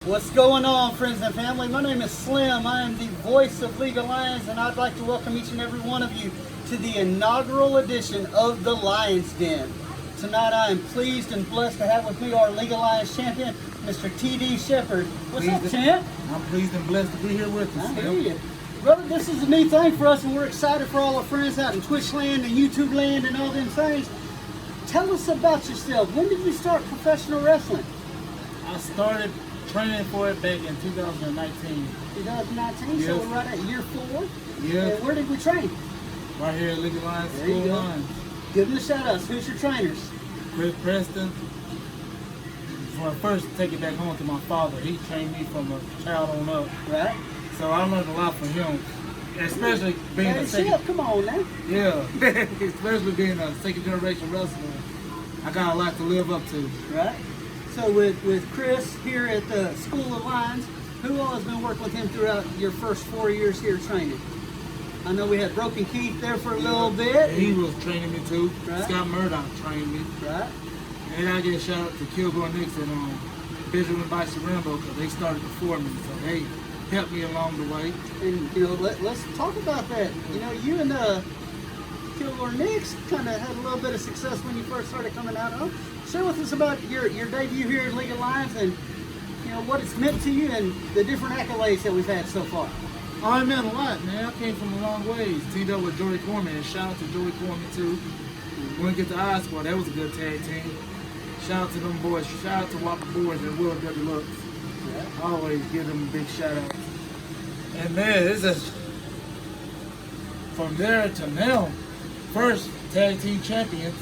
What's going on, friends and family? My name is Slim. I am the voice of League of Lions, and I'd like to welcome each and every one of you to the inaugural edition of the Lions Den. Tonight I am pleased and blessed to have with me our League of Lions champion, Mr. TD Shepard. What's up, champ? I'm pleased and blessed to be here with us. I hear you. Brother, this is a new thing for us, and we're excited for all our friends out in Twitch land and YouTube land and all them things. Tell us about yourself. When did you start professional wrestling? I started training for it back in 2019. 2019, yes. So we're right at year 4. Yeah. And where did we train? Right here at League of Lions There you School go. Lines. Give them a shout out. Who's your trainers? Chris Preston. When I first take it back home to my father, he trained me from a child on up. Right. So I learned a lot from him, especially being a second. Come on now. Yeah, especially being a second generation wrestler. I got a lot to live up to. Right. So with Chris here at the School of Lions, who all has been working with him throughout your first 4 years here training? I know we had Broken Keith there for a little bit. He was training me too. Right. Scott Murdoch trained me. Right. And I get a shout out to Kilgore Nix and Benjamin Bison Rambo because they started before me, so they helped me along the way. And you know, let's talk about that. You know, you and Kilgore Nix kind of had a little bit of success when you first started coming out. Share with us about your debut here at League of Lions and you know what it's meant to you and the different accolades that we've had so far. Oh, it meant a lot, man. I came from a long ways. Teamed up with Joey Corman, and shout out to Joey Corman too. When we get to I Squad, that was a good tag team. Shout out to them boys. Shout out to Whopper Boys and Will W. Looks. Yeah. I always give them a big shout out. And man, it's just from there to now, first tag team champions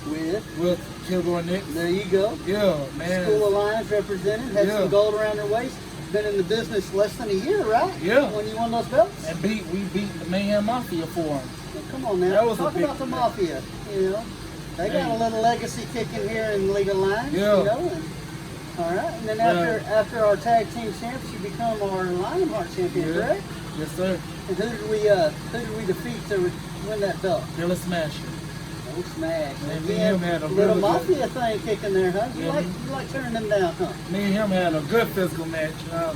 with Kilgore Nix. There you go. Yeah, man. School of Lions represented, had some gold around their waist. Been in the business less than a year, right? Yeah. When you won those belts? And we beat the Mayhem Mafia for them. Well, come on now. That was Talk about the Mafia. You know, they got a little legacy kicking here in League of Lions. Yeah. You know, and, all right. And then after our tag team champs, you become our Lionheart champion, correct? Yes, sir. And who did we defeat to win that belt? Billy Smasher. Oh, smash. And me and him had a little really Mafia thing kicking there, huh? You like turning them down, huh? Me and him had a good physical match. I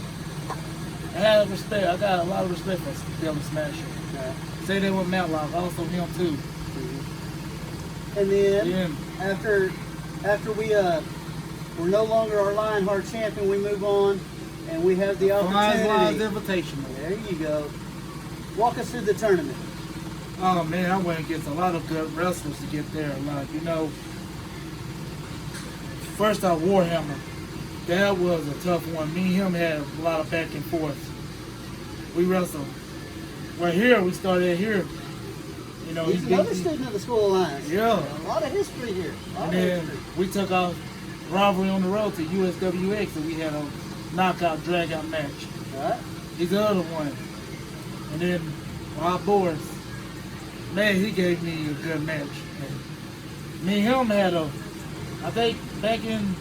had respect. I got a lot of respect for Billy Smasher. Right. Say that with Matlock, also him too. And then after we're no longer our Lionheart champion, we move on and we have the opportunity. Lions Invitational. There you go. Walk us through the tournament. Oh man, I went against a lot of good wrestlers to get there. Like, you know, first off, Warhammer. That was a tough one. Me and him had a lot of back and forth. We wrestled. Well, here, we started here. You know, He's another student of the School of Lions. Yeah. A lot of history here. And then we took off rivalry on the road to USWX and we had a knockout, drag-out match. Right. He's the other one. And then Rob Boris. Man, he gave me a good match. Me and him had I think back in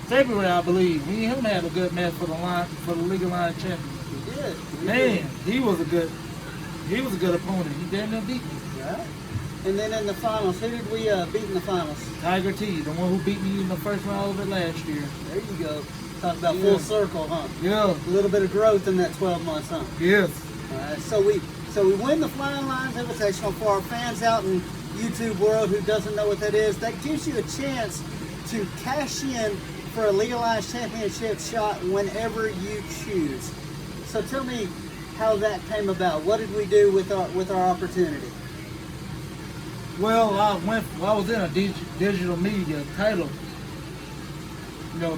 February, I believe, me and him had a good match for the League of Lions champions. He did. Man, he was a good opponent. He damn near beat me. Right. And then in the finals, who did we beat in the finals? Tiger T, the one who beat me in the first round of it last year. There you go. Talk about full circle, huh? Yeah. A little bit of growth in that 12 months, huh? Yes. All right. So we win the Flying Lions Invitational. For our fans out in YouTube world who doesn't know what that is, that gives you a chance to cash in for a League of Lions Championship shot whenever you choose. So tell me how that came about. What did we do with our opportunity? Well, I was in a digital media title,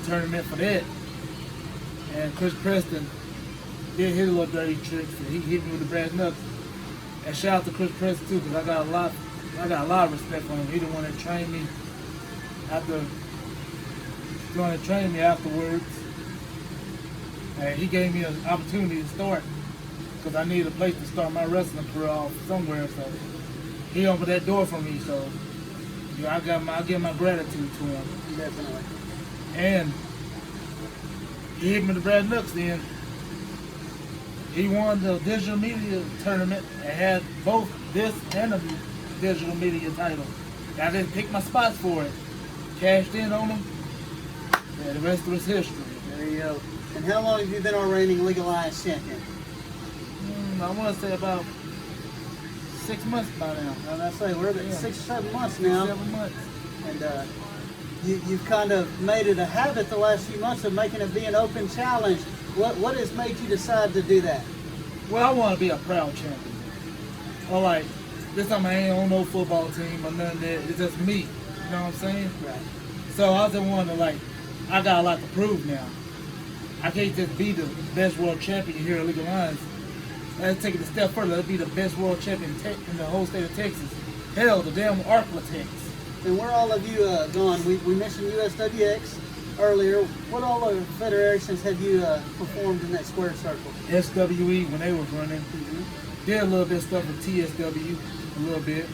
tournament for that. And Chris Preston did his little dirty tricks, and he hit me with the brass knucks. And shout out to Chris Preston too, because I got a lot of respect for him. He the one that trained me afterwards. And he gave me an opportunity to start, because I needed a place to start my wrestling career off somewhere. So he opened that door for me. So I give my gratitude to him. Definitely. And he hit me with the brass knucks then. He won the digital media tournament and had both this and the digital media title. I didn't pick my spots for it. Cashed in on them. And the rest was history. There you go. And how long have you been our reigning League Alliance champion? I want to say about 6 months by now. And I say we're at 6 or 7 months now. 7 months. And you've kind of made it a habit the last few months of making it be an open challenge. What has made you decide to do that? Well, I want to be a proud champion. Or like, this time I ain't on no football team or nothing. It's just me. You know what I'm saying? Right. So I just wanted to, like, I got a lot to prove now. I can't just be the best world champion here at League of Lions. Let's take it a step further. Let's be the best world champion in the whole state of Texas. Hell, the damn Arklatex. And where all of you gone? We mentioned USWX earlier. What all other federations have you performed in that square circle? SWE when they was running. Did a little bit of stuff with TSW, a little bit.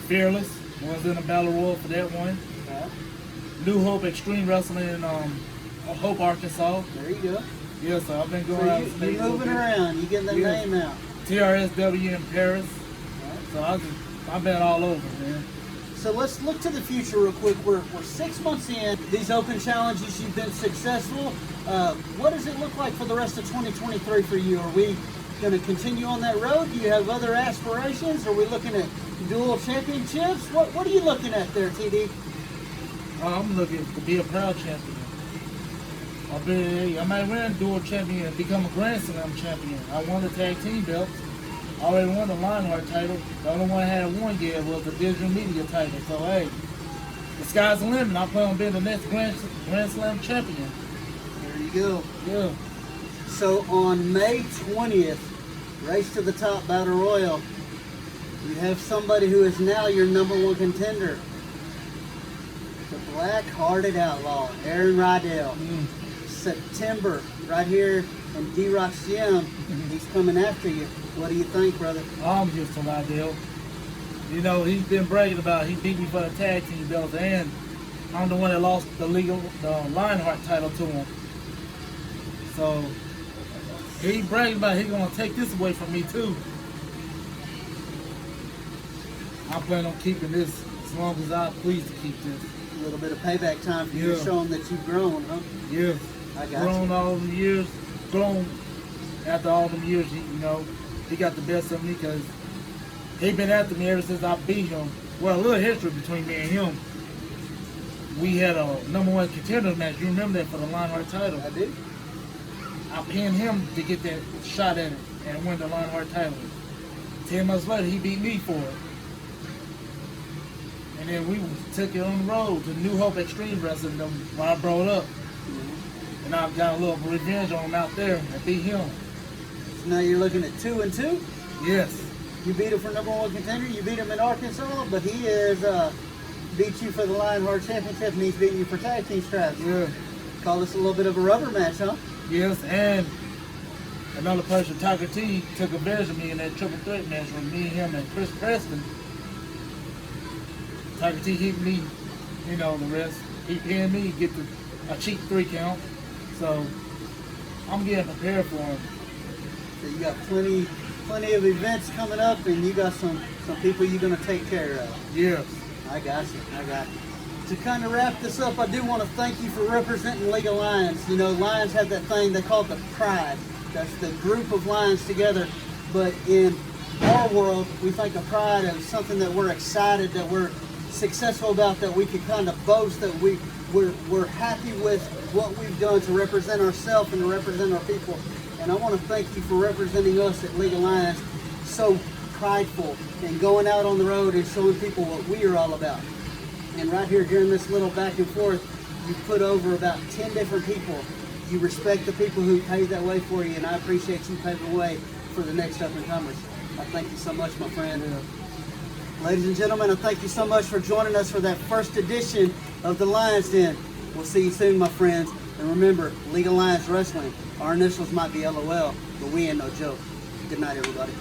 Fearless was in a battle royal for that one. Right. New Hope Extreme Wrestling in Hope, Arkansas. There you go. Yeah, so I've been going So out. you're moving around. You getting that name out. TRSW in Paris. Right. So I've been all over, man. So let's look to the future real quick. We're 6 months in. These open challenges, you've been successful. What does it look like for the rest of 2023 for you? Are we going to continue on that road? Do you have other aspirations? Are we looking at dual championships? What are you looking at there, TD? I'm looking to be a proud champion. I might win dual champion and become a Grand Slam champion. I won the tag team belts. I already won the Lionheart title. The only one I had won yet was the digital media title. So hey, the sky's the limit. I plan on being the next Grand Slam champion. There you go. Yeah. So on May 20th, Race to the Top Battle Royal, you have somebody who is now your #1 contender. The Black-Hearted Outlaw, Aaron Rydell. September, right here in D-Rock's gym, he's coming after you. What do you think, brother? I'm just a Rydell. You know, he's been bragging about he beat me for the tag team belts, and I'm the one that lost the Lionheart title to him. So he bragging about he's gonna take this away from me too. I plan on keeping this as long as I please to keep this. A little bit of payback time for you to show him that you've grown, huh? Yeah. I got grown you. all them years, grown after all them years, you know, he got the best of me because he been after me ever since I beat him. Well, a little history between me and him. We had a #1 contender match. You remember that for the Lionheart title? I do. I pinned him to get that shot at it and win the Lionheart title. 10 months later, he beat me for it. And then we took it on the road to New Hope Extreme Wrestling where I brought up. And I got a little revenge on him out there and beat him. So now you're looking at 2-2. Yes. You beat him for #1 contender. You beat him in Arkansas, but he is beat you for the Lionheart Championship, and he's beating you for tag team straps. Yeah. Call this a little bit of a rubber match, huh? Yes, and another person, Tiger T, took advantage of me in that triple threat match with me, him, and Chris Preston. Tiger T hit me, you know the rest. He pinned me, get a cheap 3 count. So I'm getting prepared for him. So you got plenty of events coming up, and you got some people you're gonna take care of. Yes. I got you. To kind of wrap this up, I do want to thank you for representing League of Lions. You know, Lions have that thing they call the pride. That's the group of Lions together. But in our world, we think of pride as something that we're excited, that we're successful about, that we can kind of boast, that we're happy with what we've done to represent ourselves and to represent our people. And I want to thank you for representing us at League of Lions, so prideful and going out on the road and showing people what we are all about. And right here during this little back and forth, you put over about 10 different people. You respect the people who paved that way for you, and I appreciate you paving the way for the next up and comers. I thank you so much, my friend. Ladies and gentlemen, I thank you so much for joining us for that first edition of the Lions Den. We'll see you soon, my friends. And remember, League of Lions Wrestling, our initials might be LOL, but we ain't no joke. Good night, everybody.